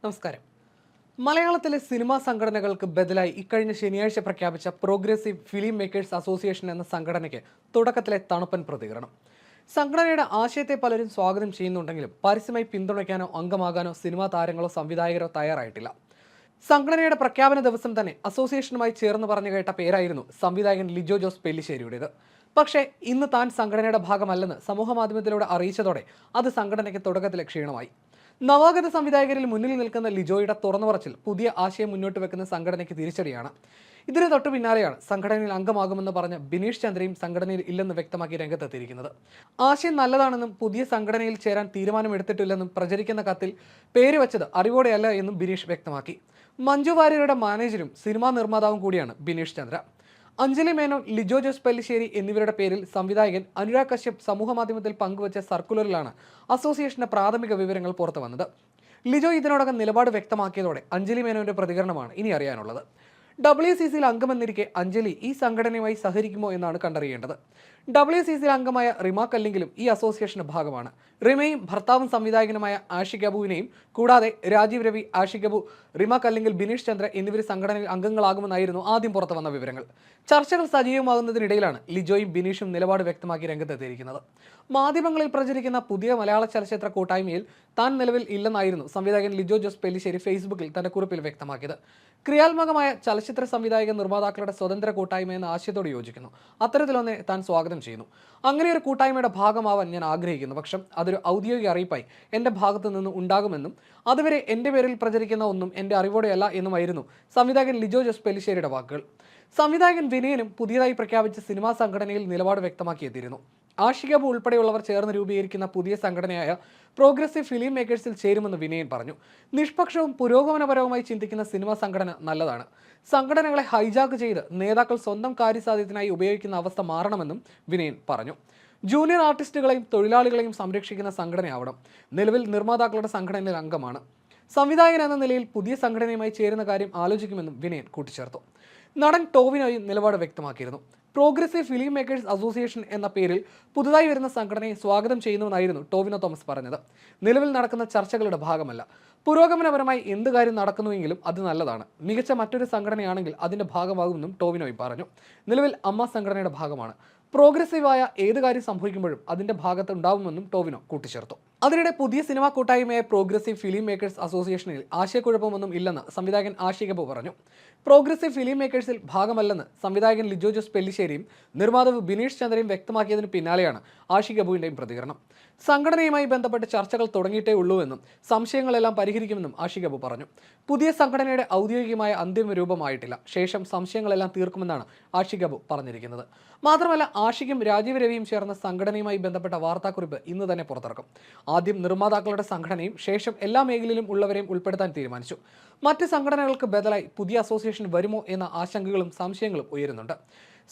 നമസ്കാരം. മലയാളത്തിലെ സിനിമാ സംഘടനകൾക്ക് ബദലായി ഇക്കഴിഞ്ഞ ശനിയാഴ്ച പ്രഖ്യാപിച്ച പ്രോഗ്രസീവ് ഫിലിം മേക്കേഴ്സ് അസോസിയേഷൻ എന്ന സംഘടനയ്ക്ക് തുടക്കത്തിലെ തണുപ്പൻ പ്രതികരണം. സംഘടനയുടെ ആശയത്തെ പലരും സ്വാഗതം ചെയ്യുന്നുണ്ടെങ്കിലും പരസ്യമായി പിന്തുണയ്ക്കാനോ അംഗമാകാനോ സിനിമാ താരങ്ങളോ സംവിധായകരോ തയ്യാറായിട്ടില്ല. സംഘടനയുടെ പ്രഖ്യാപന ദിവസം തന്നെ അസോസിയേഷനുമായി ചേർന്ന് പറഞ്ഞു കേട്ട പേരായിരുന്നു സംവിധായകൻ ലിജോ ജോസ് പെല്ലിശ്ശേരിയുടേത്. പക്ഷേ ഇന്ന് താൻ സംഘടനയുടെ ഭാഗമല്ലെന്ന് സമൂഹമാധ്യമത്തിലൂടെ അറിയിച്ചതോടെ അത് സംഘടനയ്ക്ക് തുടക്കത്തിലെ ക്ഷീണമായി. നവാഗത സംവിധായകരിൽ മുന്നിൽ നിൽക്കുന്ന ലിജോയുടെ തുറന്നു പറച്ചിൽ പുതിയ ആശയം മുന്നോട്ട് വെക്കുന്ന സംഘടനയ്ക്ക് തിരിച്ചടിയാണ്. ഇതിന് തൊട്ടു പിന്നാലെയാണ് സംഘടനയിൽ അംഗമാകുമെന്ന് പറഞ്ഞ ബിനീഷ് ചന്ദ്രയും സംഘടനയിൽ ഇല്ലെന്ന് വ്യക്തമാക്കി രംഗത്തെത്തിയിരിക്കുന്നത്. ആശയം നല്ലതാണെന്നും പുതിയ സംഘടനയിൽ ചേരാൻ തീരുമാനമെടുത്തിട്ടില്ലെന്നും പ്രചരിക്കുന്ന കത്തിൽ പേര് വെച്ചത് അറിവോടെയല്ല എന്നും ബിനീഷ് വ്യക്തമാക്കി. മഞ്ജു വാര്യരുടെ മാനേജരും സിനിമാ നിർമ്മാതാവും കൂടിയാണ് ബിനീഷ് ചന്ദ്ര. അഞ്ജലി മേനോൻ, ലിജോ ജോസ് പെല്ലിശ്ശേരി എന്നിവരുടെ പേരിൽ സംവിധായകൻ അനുരാഗ് കശ്യപ് സമൂഹമാധ്യമത്തിൽ പങ്കുവച്ച സർക്കുലറിലാണ് അസോസിയേഷന്റെ പ്രാഥമിക വിവരങ്ങൾ പുറത്തു വന്നത്. ലിജോ ഇതിനോടകം നിലപാട് വ്യക്തമാക്കിയതോടെ അഞ്ജലി മേനോന്റെ പ്രതികരണമാണ് ഇനി അറിയാനുള്ളത്. WCCയിൽ അംഗമെന്നിരിക്കെ അഞ്ജലി ഈ സംഘടനയുമായി സഹകരിക്കുമോ എന്നാണ് കണ്ടറിയേണ്ടത്. WCCയിൽ അംഗമായ റിമ കല്ലിങ്കിലും ഈ അസോസിയേഷന്റെ ഭാഗമാണ്. റിമയും ഭർത്താവും സംവിധായകനുമായ ആഷിഖ് അബുവിനെയും കൂടാതെ രാജീവ് രവി, ആഷിഖ് അബു, റിമ കല്ലിങ്കിൽ, ബിനീഷ് ചന്ദ്ര എന്നിവർ സംഘടനയിൽ അംഗങ്ങളാകുമെന്നായിരുന്നു ആദ്യം പുറത്തു വന്ന വിവരങ്ങൾ. ചർച്ചകൾ സജീവമാകുന്നതിനിടയിലാണ് ലിജോയും ബിനീഷും നിലപാട് വ്യക്തമാക്കി രംഗത്തെത്തിയിരിക്കുന്നത്. മാധ്യമങ്ങളിൽ പ്രചരിക്കുന്ന പുതിയ മലയാള ചലച്ചിത്ര കൂട്ടായ്മയിൽ താൻ നിലവിൽ ഇല്ലെന്നായിരുന്നു സംവിധായകൻ ലിജോ ജോസ് പെല്ലിശ്ശേരി ഫേസ്ബുക്കിൽ തന്റെ കുറിപ്പിൽ വ്യക്തമാക്കിയത്. ക്രിയാത്മകമായ ചലച്ചിത്ര സംവിധായക നിർമ്മാതാക്കളുടെ സ്വതന്ത്ര കൂട്ടായ്മ എന്ന ആശയത്തോട് യോജിക്കുന്നു. അത്തരത്തിലൊന്നെ താൻ സ്വാഗതം ചെയ്യുന്നു. അങ്ങനെ ഒരു കൂട്ടായ്മയുടെ ഭാഗമാവാൻ ഞാൻ ആഗ്രഹിക്കുന്നു. പക്ഷം അതൊരു ഔദ്യോഗിക അറിയിപ്പായി എൻ്റെ ഭാഗത്തു നിന്ന് ഉണ്ടാകുമെന്നും അതുവരെ എൻ്റെ പേരിൽ പ്രചരിക്കുന്ന ഒന്നും എൻ്റെ അറിവോടെയല്ല എന്നുമായിരുന്നു സംവിധായകൻ ലിജോ ജോസ് പെല്ലിശ്ശേരിയുടെ വാക്കുകൾ. സംവിധായകൻ വിനയനും പുതിയതായി പ്രഖ്യാപിച്ച സിനിമാ സംഘടനയിൽ നിലപാട് വ്യക്തമാക്കിയെത്തിയിരുന്നു. ആഷിഖ് അബു ഉൾപ്പെടെയുള്ളവർ ചേർന്ന് രൂപീകരിക്കുന്ന പുതിയ സംഘടനയായ പ്രോഗ്രസീവ് ഫിലിം മേക്കേഴ്സിൽ ചേരുമെന്ന് വിനയൻ പറഞ്ഞു. നിഷ്പക്ഷവും പുരോഗമനപരവുമായി ചിന്തിക്കുന്ന സിനിമാ സംഘടന നല്ലതാണ്. സംഘടനകളെ ഹൈജാക്ക് ചെയ്ത് നേതാക്കൾ സ്വന്തം കാര്യസാധ്യത്തിനായി ഉപയോഗിക്കുന്ന അവസ്ഥ മാറണമെന്നും വിനയൻ പറഞ്ഞു. ജൂനിയർ ആർട്ടിസ്റ്റുകളെയും തൊഴിലാളികളെയും സംരക്ഷിക്കുന്ന സംഘടനയാവണം. നിലവിൽ നിർമ്മാതാക്കളുടെ സംഘടനയിൽ അംഗമാണ്. സംവിധായകൻ എന്ന നിലയിൽ പുതിയ സംഘടനയുമായി ചേരുന്ന കാര്യം ആലോചിക്കുമെന്നും വിനയൻ കൂട്ടിച്ചേർത്തു. നടൻ ടോവിനോയും നിലപാട് വ്യക്തമാക്കിയിരുന്നു. പ്രോഗ്രസീവ് ഫിലിം മേക്കേഴ്സ് അസോസിയേഷൻ എന്ന പേരിൽ പുതുതായി വരുന്ന സംഘടനയെ സ്വാഗതം ചെയ്യുന്നുവെന്നായിരുന്നു ടോവിനോ തോമസ് പറഞ്ഞത്. നിലവിൽ നടക്കുന്ന ചർച്ചകളുടെ ഭാഗമല്ല. പുരോഗമനപരമായി എന്ത് കാര്യം നടക്കുന്നുവെങ്കിലും അത് നല്ലതാണ്. മികച്ച മറ്റൊരു സംഘടനയാണെങ്കിൽ അതിന്റെ ഭാഗമാകുമെന്നും ടോവിനോയും പറഞ്ഞു. നിലവിൽ അമ്മ സംഘടനയുടെ ഭാഗമാണ്. പ്രോഗ്രസീവായ ഏത് കാര്യം സംഭവിക്കുമ്പോഴും അതിന്റെ ഭാഗത്ത് ഉണ്ടാവുമെന്നും ടോവിനോ കൂട്ടിച്ചേർത്തു. അതിനിടെ പുതിയ സിനിമാ കൂട്ടായ്മയായ പ്രോഗ്രസീവ് ഫിലിം മേക്കേഴ്സ് അസോസിയേഷനിൽ ആശയക്കുഴപ്പമൊന്നും ഇല്ലെന്ന് സംവിധായകൻ ആഷിഖ് അബു പറഞ്ഞു. പ്രോഗ്രസീവ് ഫിലിം മേക്കേഴ്സിൽ ഭാഗമല്ലെന്ന് സംവിധായകൻ ലിജോ ജോസ് പെല്ലിശ്ശേരിയും നിർമ്മാതാവ് ബിനീഷ് ചന്ദ്രയും വ്യക്തമാക്കിയതിന് പിന്നാലെയാണ് ആഷിഖ് അബുവിന്റെയും പ്രതികരണം. സംഘടനയുമായി ബന്ധപ്പെട്ട് ചർച്ചകൾ തുടങ്ങിയിട്ടേ ഉള്ളൂവെന്നും സംശയങ്ങളെല്ലാം പരിഹരിക്കുമെന്നും ആഷിഖ് അബു പറഞ്ഞു. പുതിയ സംഘടനയുടെ ഔദ്യോഗികമായ അന്തിമ രൂപമായിട്ടില്ല. ശേഷം സംശയങ്ങളെല്ലാം തീർക്കുമെന്നാണ് ആഷിഖ് അബു പറഞ്ഞിരിക്കുന്നത്. മാത്രമല്ല, ആഷിഖും രാജീവ് രവിയും ചേർന്ന സംഘടനയുമായി ബന്ധപ്പെട്ട വാർത്താക്കുറിപ്പ് ഇന്ന് തന്നെ പുറത്തിറക്കും. ആദ്യം നിർമ്മാതാക്കളുടെ സംഘടനയും ശേഷം എല്ലാ മേഖലയിലും ഉള്ളവരെയും ഉൾപ്പെടുത്താൻ തീരുമാനിച്ചു. മറ്റ് സംഘടനകൾക്ക് ബദലായി പുതിയ അസോസിയേഷൻ വരുമോ എന്ന ആശങ്കകളും സംശയങ്ങളും ഉയരുന്നുണ്ട്.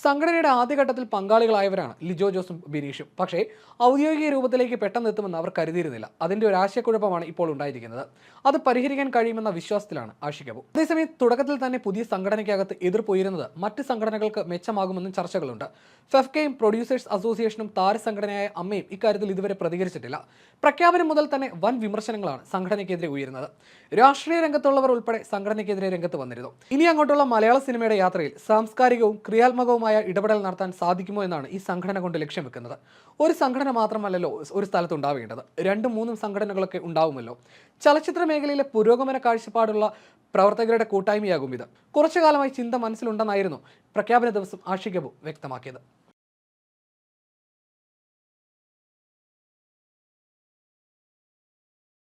സംഘടനയുടെ ആദ്യഘട്ടത്തിൽ പങ്കാളികളായവരാണ് ലിജോ ജോസും ബിനീഷും. പക്ഷേ ഔദ്യോഗിക രൂപത്തിലേക്ക് പെട്ടെന്ന് എത്തുമെന്ന് അവർ കരുതിയിരുന്നില്ല. അതിന്റെ ഒരു ആശയക്കുഴപ്പമാണ് ഇപ്പോൾ ഉണ്ടായിരിക്കുന്നത്. അത് പരിഹരിക്കാൻ കഴിയുമെന്ന വിശ്വാസത്തിലാണ് ആഷിഖ് അബു. അതേസമയം തുടക്കത്തിൽ തന്നെ പുതിയ സംഘടനയ്ക്കകത്ത് എതിർപ്പ് ഉയരുന്നത് മറ്റ് സംഘടനകൾക്ക് മെച്ചമാകുമെന്നും ചർച്ചകളുണ്ട്. ഫെഫ്കയും പ്രൊഡ്യൂസേഴ്സ് അസോസിയേഷനും താരസംഘടനയായ അമ്മയും ഇക്കാര്യത്തിൽ ഇതുവരെ പ്രതികരിച്ചിട്ടില്ല. പ്രഖ്യാപനം മുതൽ തന്നെ വൻ വിമർശനങ്ങളാണ് സംഘടനയ്ക്കെതിരെ ഉയരുന്നത്. രാഷ്ട്രീയ രംഗത്തുള്ളവർ ഉൾപ്പെടെ സംഘടനയ്ക്കെതിരെ രംഗത്ത് വന്നിരുന്നു. ഇനി അങ്ങോട്ടുള്ള മലയാള സിനിമയുടെ യാത്രയിൽ സാംസ്കാരികവും ക്രിയാത്മകവുമായ ഇടപെടൽ നടത്താൻ സാധിക്കുമോ എന്നാണ് ഈ സംഘടന കൊണ്ട് ലക്ഷ്യം വെക്കുന്നത്. ഒരു സംഘടന മാത്രമല്ലല്ലോ ഒരു സ്ഥലത്ത് ഉണ്ടാവേണ്ടത്. 2-3 സംഘടനകളൊക്കെ ഉണ്ടാവുമല്ലോ. ചലച്ചിത്ര മേഖലയിലെ പുരോഗമന കാഴ്ചപ്പാടുള്ള പ്രവർത്തകരുടെ കൂട്ടായ്മയാകും ഇത്. കുറച്ചു കാലമായി ചിന്ത മനസ്സിലുണ്ടെന്നായിരുന്നു പ്രഖ്യാപന ദിവസം ആഷിഖ് അബു വ്യക്തമാക്കിയത്.